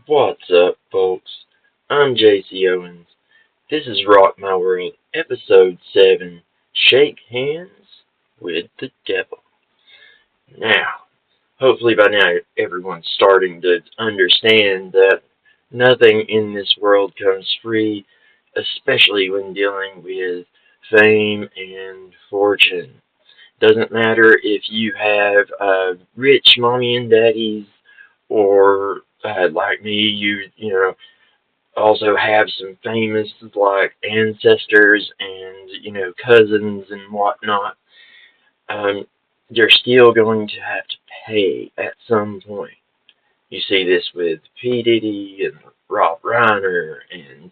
What's up, folks? I'm JC Owens. This is Rock My World, EP.7, Shake Hands with the Devil. Now, hopefully by now everyone's starting to understand that nothing in this world comes free, especially when dealing with fame and fortune. Doesn't matter if you have rich mommy and daddies or like me, you also have some famous like ancestors and cousins and whatnot. Um, you're still going to have to pay at some point. You see this with P Diddy and Rob Reiner and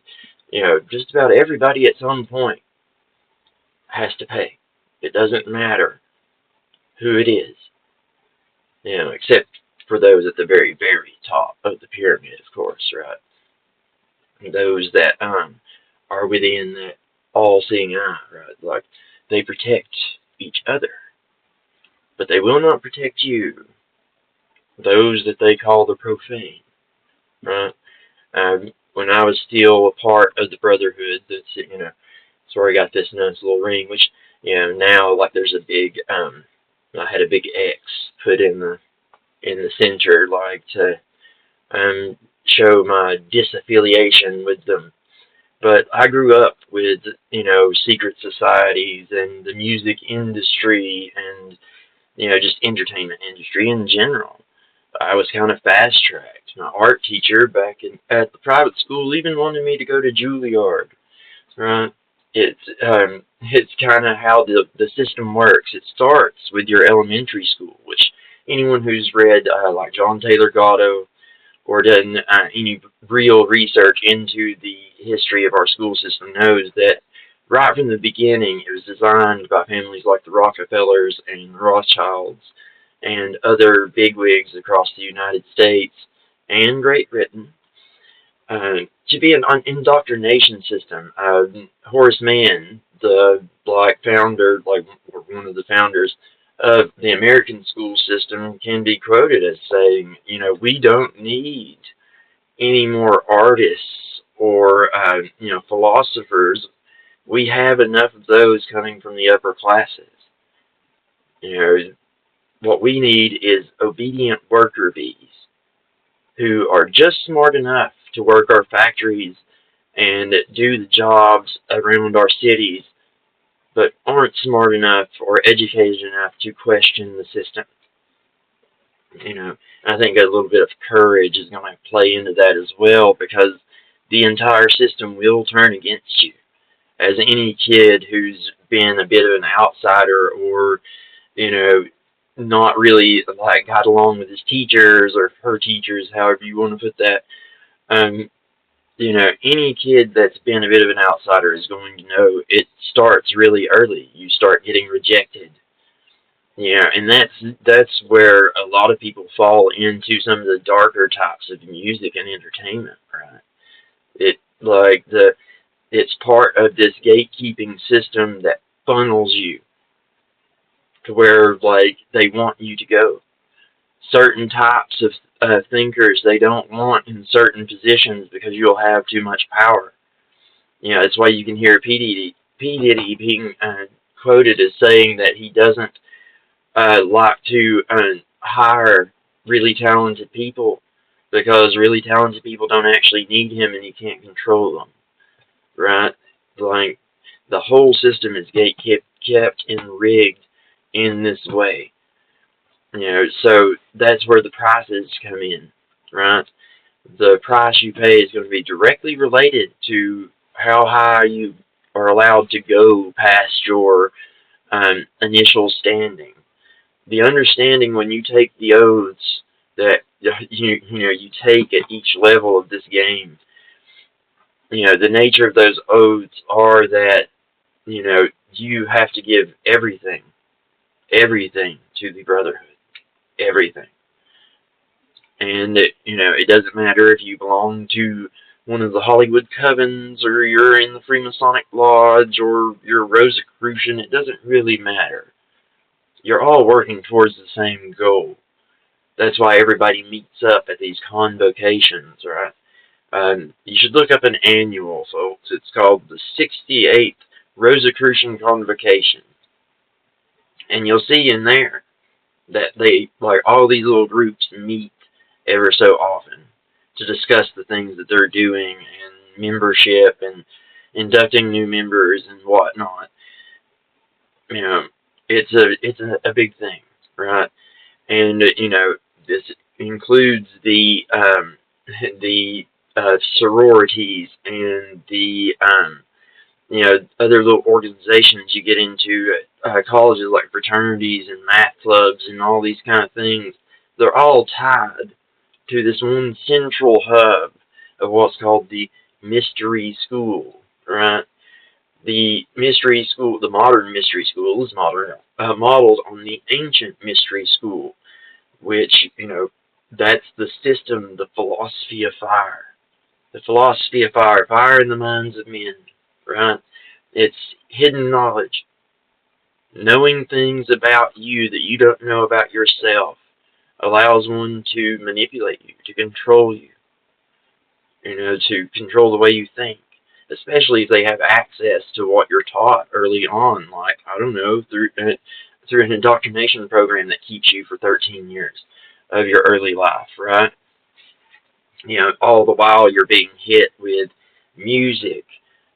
just about everybody at some point has to pay. It doesn't matter who it is, except for those at the very, very top of the pyramid, of course, right? Those that are within that all-seeing eye, right? Like they protect each other, but they will not protect you. Those that they call the profane, right? When I was still a part of the Brotherhood, that's where I got this nice little ring, which now like there's a big I had a big X put in the center, like to show my disaffiliation with them. But I grew up with, secret societies and the music industry and, just entertainment industry in general. I was kind of fast tracked. My art teacher at the private school even wanted me to go to Juilliard. Right? It's kind of how the system works. It starts with your elementary school, which anyone who's read like John Taylor Gatto or done any real research into the history of our school system knows that right from the beginning it was designed by families like the Rockefellers and the Rothschilds and other bigwigs across the United States and Great Britain to be an indoctrination system. Horace Mann, the black founder, like or one of the founders of the American school system, can be quoted as saying, we don't need any more artists or, philosophers. We have enough of those coming from the upper classes. What we need is obedient worker bees who are just smart enough to work our factories and do the jobs around our cities, but aren't smart enough or educated enough to question the system. I think a little bit of courage is going to play into that as well, because the entire system will turn against you. As any kid who's been a bit of an outsider or, not really like got along with his teachers or her teachers, however you want to put that, any kid that's been a bit of an outsider is going to know it starts really early. You start getting rejected. And that's where a lot of people fall into some of the darker types of music and entertainment, right? It's part of this gatekeeping system that funnels you to where like they want you to go. Certain types of thinkers they don't want in certain positions because you'll have too much power. That's why you can hear P Diddy being quoted as saying that he doesn't like to hire really talented people because really talented people don't actually need him and he can't control them, right? Like the whole system is kept and rigged in this way. So that's where the prices come in, right? The price you pay is going to be directly related to how high you are allowed to go past your initial standing. The understanding when you take the oaths that you take at each level of this game, the nature of those oaths are that you have to give everything to the Brotherhood, everything. And it doesn't matter if you belong to one of the Hollywood covens or you're in the Freemasonic Lodge or you're Rosicrucian. It doesn't really matter. You're all working towards the same goal. That's why everybody meets up at these convocations, right? You should look up an annual, folks. It's called the 68th Rosicrucian Convocation. And you'll see in there that they, like, all these little groups meet ever so often to discuss the things that they're doing and membership and inducting new members and whatnot. You know, it's a big thing, right? And this includes the sororities and the other little organizations you get into at colleges, like fraternities and math clubs and all these kind of things. They're all tied to this one central hub of what's called the mystery school, right? The mystery school, the modern mystery school, is modeled on the ancient mystery school, which, that's the system, the philosophy of fire. The philosophy of fire, fire in the minds of men, right? It's hidden knowledge. Knowing things about you that you don't know about yourself allows one to manipulate you, to control you, to control the way you think, especially if they have access to what you're taught early on, like, I don't know, through an indoctrination program that keeps you for 13 years of your early life, right? All the while you're being hit with music,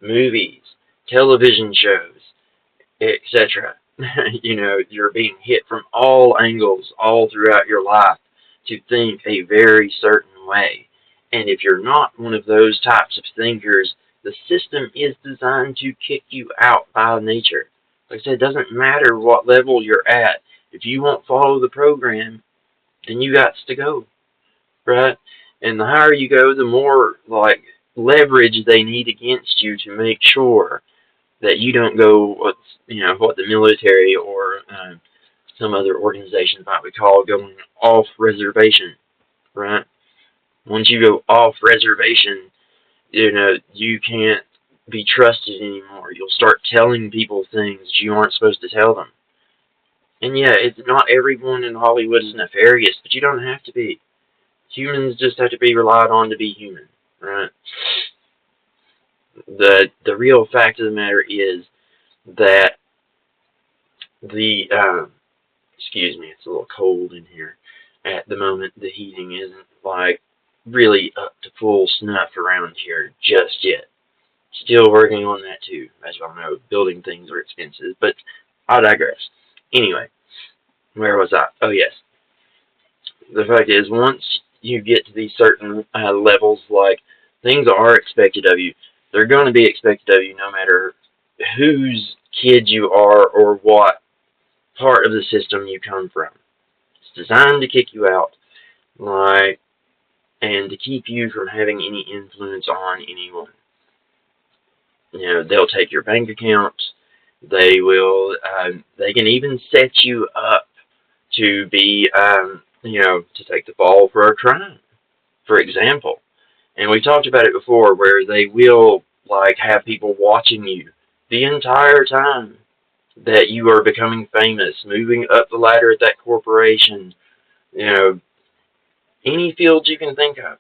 movies, television shows, etc. You're being hit from all angles all throughout your life to think a very certain way. And if you're not one of those types of thinkers, the system is designed to kick you out by nature. Like I said, it doesn't matter what level you're at. If you won't follow the program, then you got to go, right? And the higher you go, the more leverage they need against you to make sure that you don't go what the military or some other organizations might be called going off reservation, right? Once you go off reservation, you can't be trusted anymore. You'll start telling people things you aren't supposed to tell them. And yeah, it's not everyone in Hollywood is nefarious, but you don't have to be. Humans just have to be relied on to be human, right? The real fact of the matter is that excuse me, it's a little cold in here at the moment. The heating isn't really up to full snuff around here just yet. Still working on that too. As y'all know, building things are expensive, but I digress. Anyway, where was I? Oh yes. The fact is, once you get to these certain levels, things are expected of you. They're going to be expected of you no matter whose kid you are or what part of the system you come from. It's designed to kick you out, and to keep you from having any influence on anyone. They'll take your bank account. They will. They can even set you up to be, to take the fall for a crime, for example. And we talked about it before, where they will have people watching you the entire time that you are becoming famous, moving up the ladder at that corporation, any field you can think of.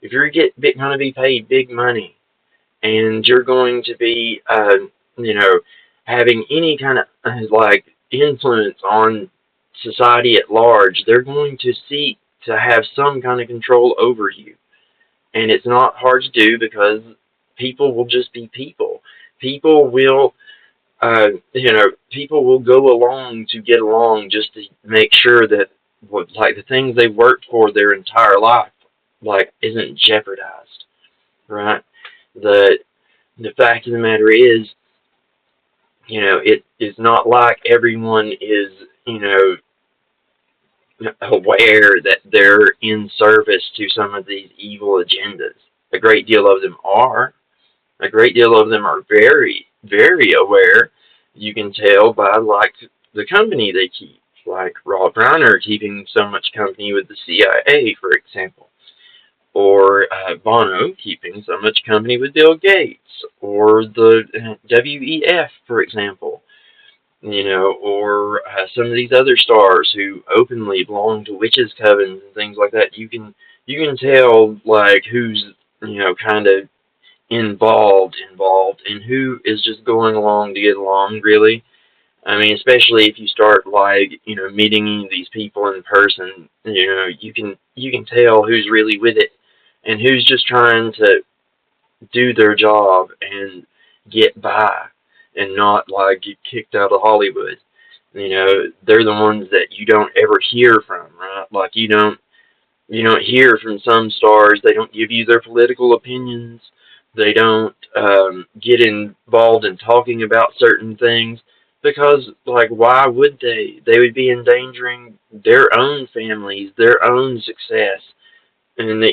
If you're going to be paid big money, and you're going to be, having any kind of influence on society at large, they're going to seek to have some kind of control over you. And it's not hard to do because people will just be people. People will, people will go along to get along just to make sure that the things they worked for their entire life, isn't jeopardized, right? The fact of the matter is, it is not like everyone is, aware that they're in service to some of these evil agendas. A great deal of them are. A great deal of them are very, very aware. You can tell by, the company they keep. Like Rob Reiner keeping so much company with the CIA, for example. Or Bono keeping so much company with Bill Gates. Or the WEF, for example. or some of these other stars who openly belong to witches' covens and things like that. You can tell like who's kind of involved, and who is just going along to get along, really. I mean, especially if you start like meeting these people in person, you can tell who's really with it and who's just trying to do their job and get by and not like get kicked out of Hollywood. They're the ones that you don't ever hear from, right? Like you don't hear from some stars. They don't give you their political opinions. They don't get involved in talking about certain things because, like, why would they? They would be endangering their own families, their own success, and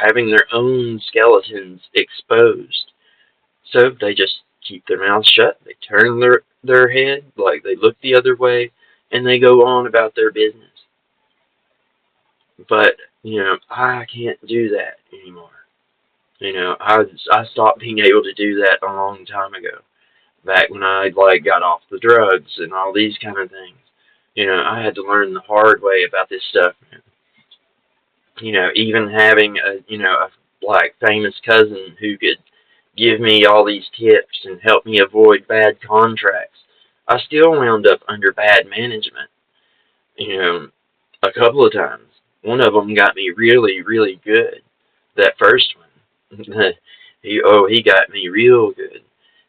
having their own skeletons exposed. So they just keep their mouths shut. They turn their head, like they look the other way, and they go on about their business. But I can't do that anymore. I stopped being able to do that a long time ago. Back when I like got off the drugs and all these kind of things. I had to learn the hard way about this stuff. Even having a like famous cousin who could give me all these tips and help me avoid bad contracts, I still wound up under bad management. You know, a couple of times. One of them got me really, really good. That first one, he got me real good.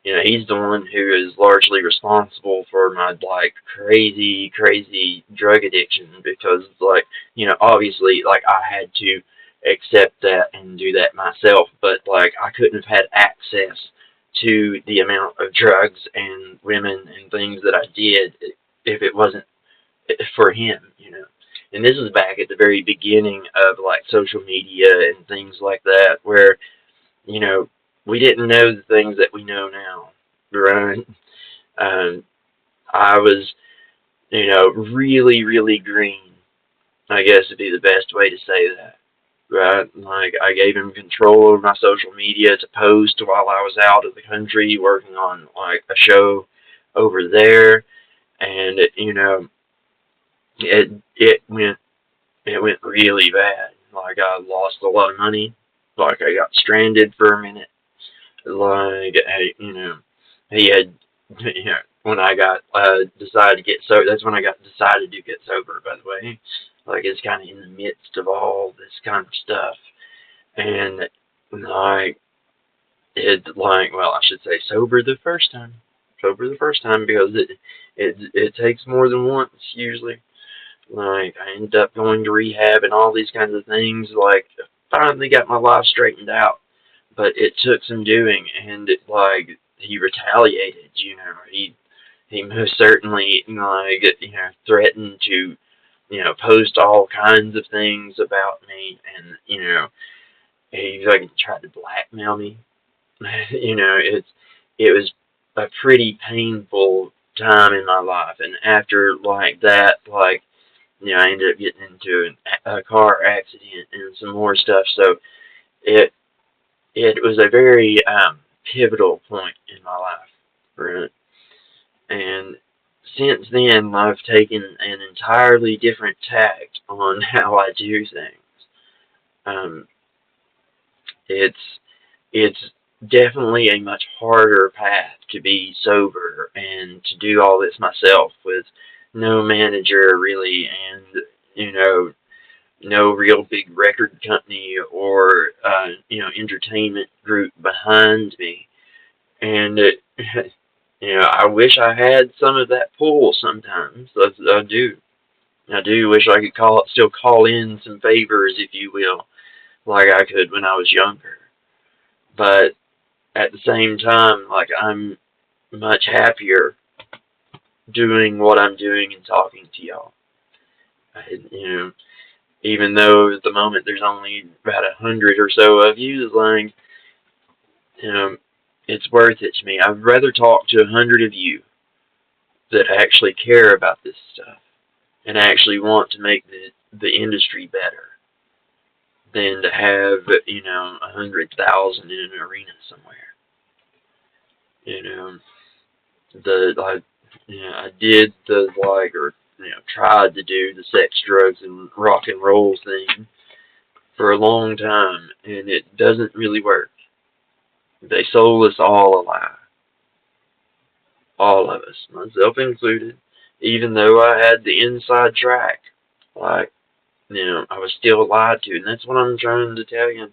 He's the one who is largely responsible for my like crazy, crazy drug addiction because obviously like I had to accept that and do that myself, but like I couldn't have had access to the amount of drugs and women and things that I did if it wasn't for him. And this was back at the very beginning of like social media and things like that, where you know we didn't know the things that we know now, right? Um, I was really, really green, I guess would be the best way to say that, right? Like I gave him control over my social media to post while I was out of the country working on like a show over there, and it went really bad. Like I lost a lot of money. Like I got stranded for a minute. Like he had when I got decided to get sober. That's when I got decided to get sober. By the way, like it's kind of in the midst of all this kind of stuff, and like I should say sober the first time. Sober the first time because it takes more than once usually. Like, I ended up going to rehab and all these kinds of things. Like, finally got my life straightened out. But it took some doing, and he retaliated. He most certainly threatened to post all kinds of things about me, and he tried to blackmail me. It was a pretty painful time in my life, and after that, I ended up getting into a car accident and some more stuff. So it it was a very pivotal point in my life, right? And since then, I've taken an entirely different tact on how I do things. Um, it's it's definitely a much harder path to be sober and to do all this myself with no manager really, and you know no real big record company or entertainment group behind me. And I wish I had some of that pull sometimes. I do. I do wish I could still call in some favors, if you will, like I could when I was younger. But at the same time, I'm much happier doing what I'm doing and talking to y'all. I, you know, Even though at the moment there's only about 100 or so of you, it's worth it to me. I'd rather talk to 100 of you that actually care about this stuff and actually want to make the industry better than to have 100,000 in an arena somewhere. You know, the I did the, like, or, tried to do the sex, drugs, and rock and roll thing for a long time, and it doesn't really work. They sold us all a lie. All of us, myself included, even though I had the inside track. Like, I was still lied to, and that's what I'm trying to tell you.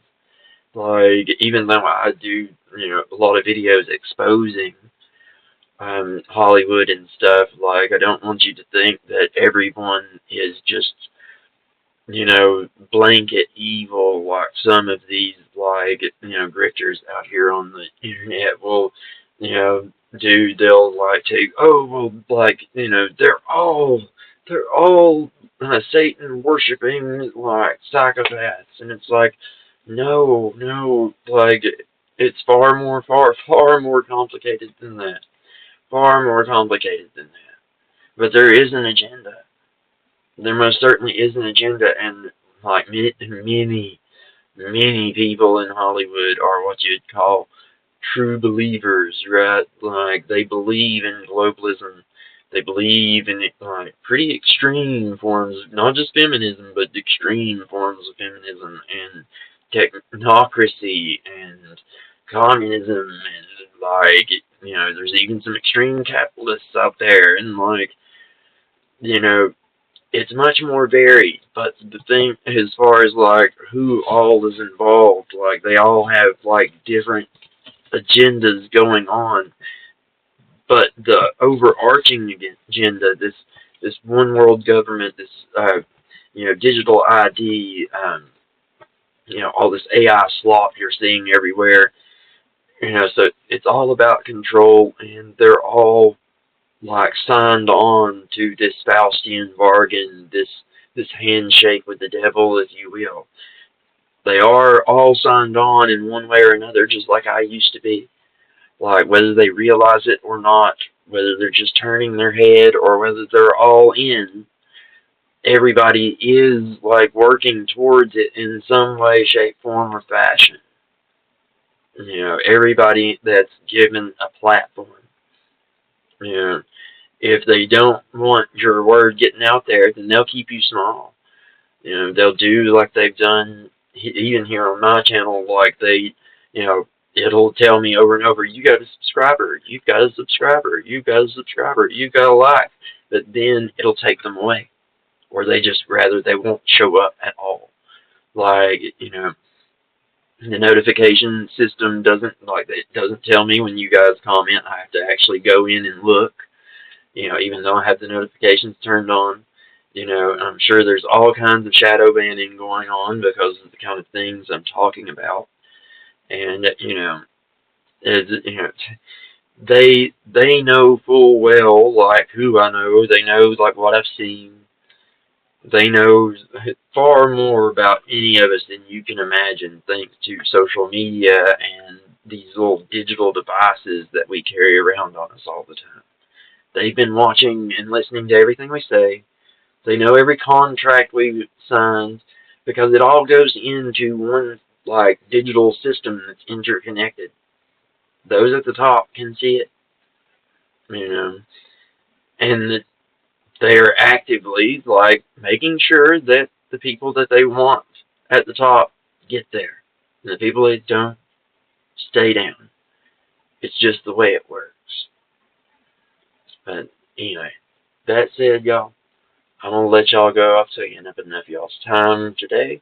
Like, even though I do, a lot of videos exposing Hollywood and stuff, like, I don't want you to think that everyone is just, blanket evil, like some of these, like, grifters out here on the internet will, they'll, like, take, oh, well, like, they're all Satan worshipping, like, psychopaths, and it's like, no, like, it's far more complicated than that. Far more complicated than that. But there is an agenda. There most certainly is an agenda, and like many people in Hollywood are what you'd call true believers, right? Like, they believe in globalism. They believe in, like, pretty extreme forms, not just feminism, but extreme forms of feminism and technocracy and communism, and, like, there's even some extreme capitalists out there, and, like, it's much more varied. But the thing, as far as, like, who all is involved, like, they all have, like, different agendas going on. But the overarching agenda, this one world government, this digital ID, all this AI slop you're seeing everywhere, so it's all about control, and they're all, like, signed on to this Faustian bargain, this handshake with the devil, if you will. They are all signed on in one way or another, just like I used to be. Like, whether they realize it or not, whether they're just turning their head or whether they're all in, everybody is, like, working towards it in some way, shape, form, or fashion. Everybody that's given a platform. If they don't want your word getting out there, then they'll keep you small. They'll do like they've done even here on my channel, like they, it'll tell me over and over, you got a subscriber, you've got a subscriber, you've got a subscriber, you've got a like, but then it'll take them away, or they won't show up at all. Like, the notification system doesn't tell me when you guys comment. I have to actually go in and look, even though I have the notifications turned on. I'm sure there's all kinds of shadow banning going on because of the kind of things I'm talking about. And, they know full well, like, who I know. They know, like, what I've seen. They know far more about any of us than you can imagine, thanks to social media and these little digital devices that we carry around on us all the time. They've been watching and listening to everything we say. They know every contract we've signed, because it all goes into one, like, digital system that's interconnected. Those at the top can see it, and they are actively, like, making sure that the people that they want at the top get there, and the people that don't stay down. It's just the way it works. But anyway, that said, y'all, I'm going to let y'all go. I've taken up enough of y'all's time today.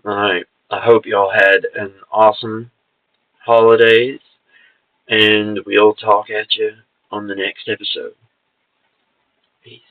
I hope y'all had an awesome holidays, and we'll talk at you on the next episode. Peace.